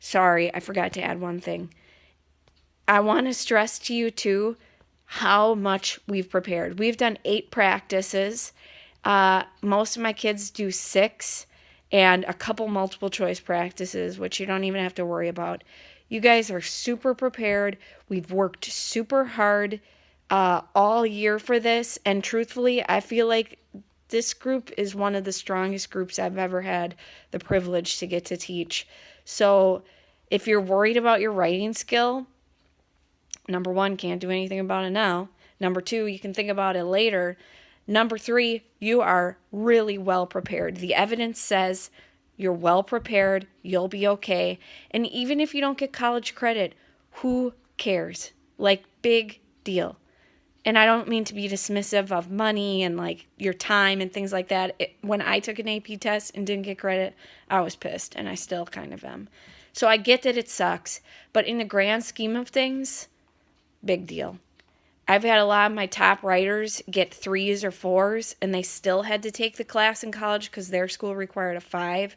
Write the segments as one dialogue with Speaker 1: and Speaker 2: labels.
Speaker 1: sorry, I forgot to add one thing. I want to stress to you too how much we've prepared. We've done 8 practices. Most of my kids do 6 and a couple multiple choice practices, which you don't even have to worry about. You guys are super prepared. We've worked super hard all year for this. And truthfully, I feel like this group is one of the strongest groups I've ever had the privilege to get to teach. So if you're worried about your writing skill, number 1, can't do anything about it now. Number 2, you can think about it later. Number 3, you are really well prepared. The evidence says you're well prepared, you'll be okay. And even if you don't get college credit, who cares? Like, big deal. And I don't mean to be dismissive of money and like your time and things like that. When I took an AP test and didn't get credit, I was pissed, and I still kind of am. So I get that it sucks, but in the grand scheme of things, big deal. I've had a lot of my top writers get 3s or 4s, and they still had to take the class in college because their school required a 5.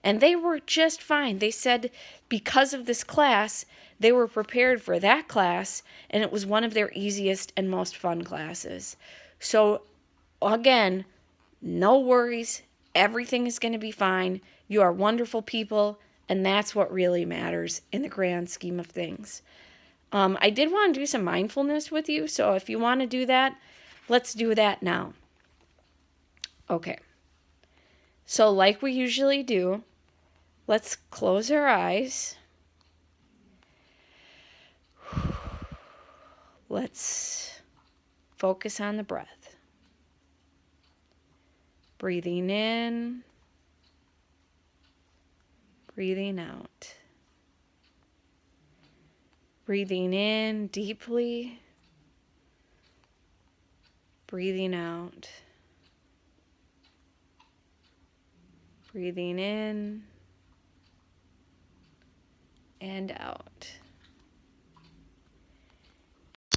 Speaker 1: And they were just fine. They said because of this class, they were prepared for that class, and it was one of their easiest and most fun classes. So, again, no worries. Everything is going to be fine. You are wonderful people, and that's what really matters in the grand scheme of things. I did want to do some mindfulness with you, so if you want to do that, let's do that now. Okay. So like we usually do, let's close our eyes. Let's focus on the breath. Breathing in, breathing out. Breathing in deeply, breathing out. Breathing in and out.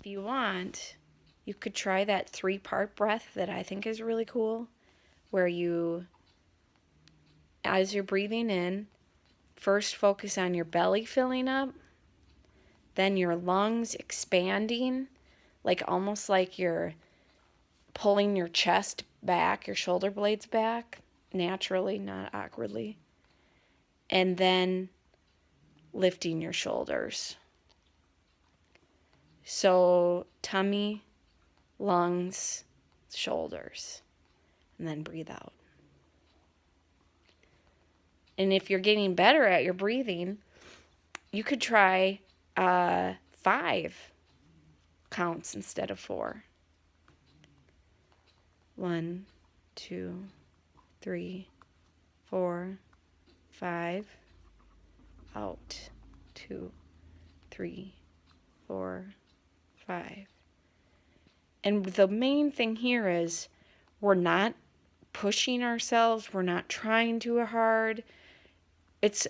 Speaker 1: If you want, you could try that 3-part breath that I think is really cool, where you, as you're breathing in, first focus on your belly filling up, then your lungs expanding, like almost like you're pulling your chest back, your shoulder blades back, naturally, not awkwardly. And then lifting your shoulders. So tummy, lungs, shoulders, and then breathe out. And if you're getting better at your breathing, you could try 5 counts instead of 4. 1, 2, 3, 4, 5. Out. 2, 3, 4, 5. And the main thing here is we're not pushing ourselves. We're not trying too hard. It's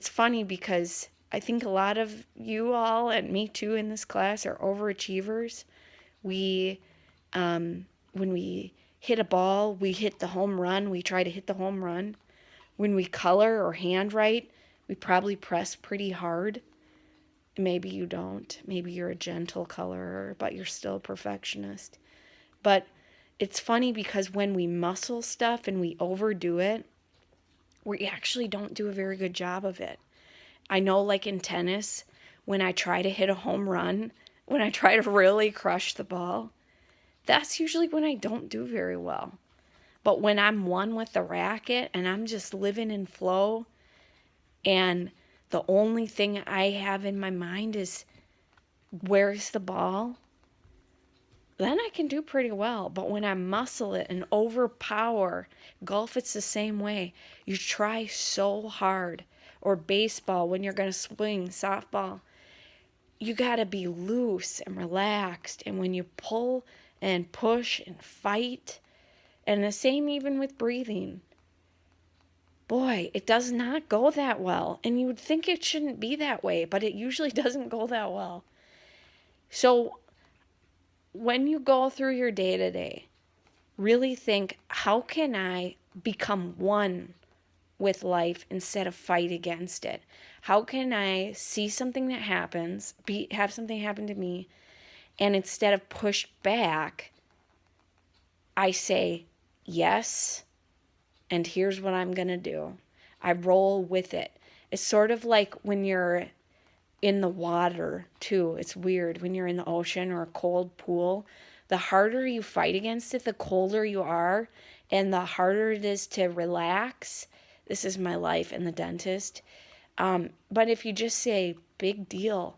Speaker 1: funny because I think a lot of you all, and me too in this class, are overachievers. We, when we hit a ball, we hit the home run. We try to hit the home run. When we color or handwrite, we probably press pretty hard. Maybe you don't. Maybe you're a gentle colorer, but you're still a perfectionist. But it's funny because when we muscle stuff and we overdo it, we actually don't do a very good job of it. I know, like in tennis, when I try to hit a home run, when I try to really crush the ball, that's usually when I don't do very well. But when I'm one with the racket and I'm just living in flow, and the only thing I have in my mind is where's the ball, then I can do pretty well. But when I muscle it and overpower, golf, it's the same way. You try so hard. Or baseball, when you're going to swing, softball, you got to be loose and relaxed. And when you pull and push and fight, and the same even with breathing, boy, it does not go that well. And you would think it shouldn't be that way, but it usually doesn't go that well. So when you go through your day-to-day, really think, how can I become one with life instead of fight against it? How can I see something that happens, have something happen to me, and instead of push back, I say, yes, and here's what I'm going to do. I roll with it. It's sort of like when you're in the water, too. It's weird. When you're in the ocean or a cold pool, the harder you fight against it, the colder you are, and the harder it is to relax. This is my life in the dentist. But if you just say, big deal.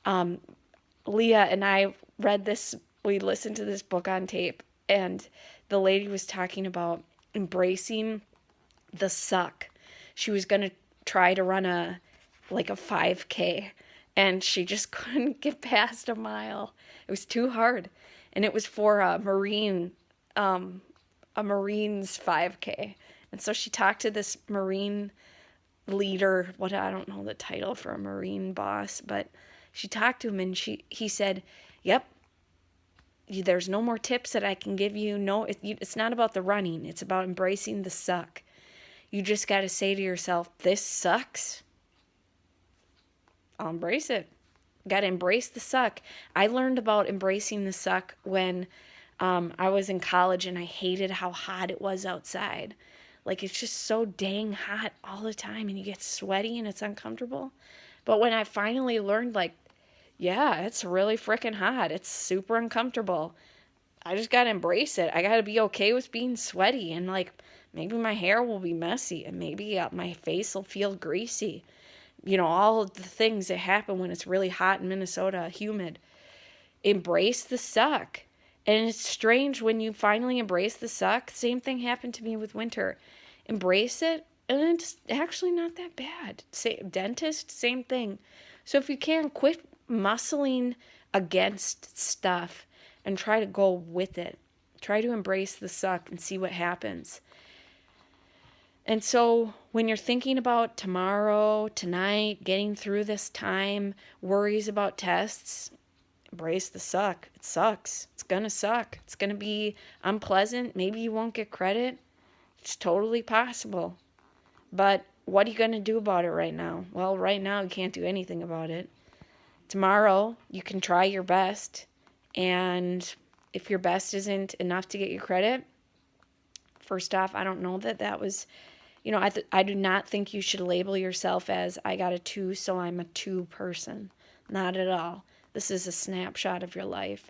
Speaker 1: Leah and I read this, we listened to this book on tape, and the lady was talking about embracing the suck. She was going to try to run a 5K, and she just couldn't get past a mile. It was too hard. And it was for a Marines 5K. And so she talked to this Marine leader, I don't know the title for a Marine boss, but she talked to him, and he said, yep, there's no more tips that I can give you. No, it's not about the running. It's about embracing the suck. You just got to say to yourself, this sucks. I'll embrace it. Got to embrace the suck. I learned about embracing the suck when I was in college, and I hated how hot it was outside. Like, it's just so dang hot all the time, and you get sweaty, and it's uncomfortable. But when I finally learned, yeah, it's really freaking hot. It's super uncomfortable. I just got to embrace it. I got to be okay with being sweaty, and maybe my hair will be messy, and maybe my face will feel greasy. All of the things that happen when it's really hot in Minnesota, humid. Embrace the suck. And it's strange when you finally embrace the suck. Same thing happened to me with winter. Embrace it, and it's actually not that bad. Dentist, same thing. So if you can, quit muscling against stuff and try to go with it. Try to embrace the suck and see what happens. And so when you're thinking about tomorrow, tonight, getting through this time, worries about tests, embrace the suck. It sucks. It's going to suck. It's going to be unpleasant. Maybe you won't get credit. It's totally possible. But what are you going to do about it right now? Well, right now you can't do anything about it. Tomorrow you can try your best. And if your best isn't enough to get you credit, first off, I don't know that was... I do not think you should label yourself as, I got a 2, so I'm a 2 person. Not at all. This is a snapshot of your life,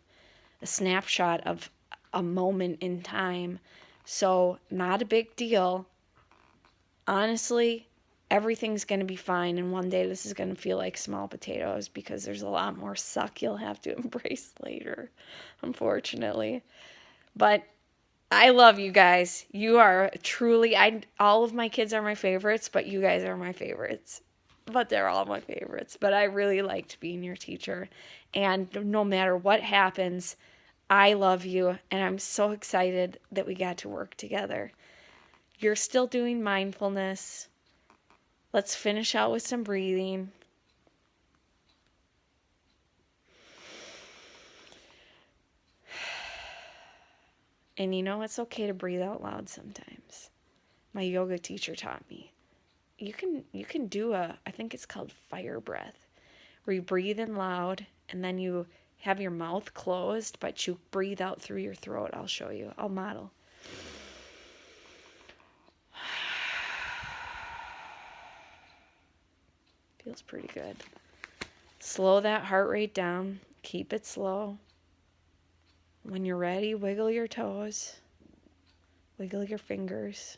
Speaker 1: a snapshot of a moment in time. So not a big deal. Honestly, everything's going to be fine. And one day this is going to feel like small potatoes because there's a lot more suck you'll have to embrace later, unfortunately. But I love you guys. You are truly, all of my kids are my favorites, but you guys are my favorites. But they're all my favorites. But I really liked being your teacher. And no matter what happens, I love you. And I'm so excited that we got to work together. You're still doing mindfulness. Let's finish out with some breathing. And it's okay to breathe out loud sometimes. My yoga teacher taught me. You can do I think it's called fire breath, where you breathe in loud and then you have your mouth closed, but you breathe out through your throat. I'll show you. I'll model. Feels pretty good. Slow that heart rate down. Keep it slow. When you're ready, wiggle your toes. Wiggle your fingers.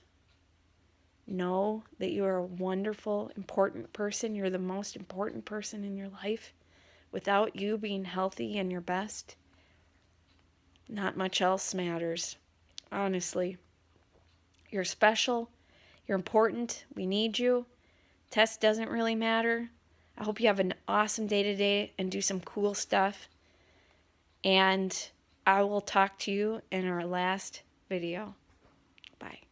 Speaker 1: Know that you are a wonderful, important person. You're the most important person in your life. Without you being healthy and your best, not much else matters. Honestly. You're special. You're important. We need you. Test doesn't really matter. I hope you have an awesome day today and do some cool stuff. And I will talk to you in our last video. Bye.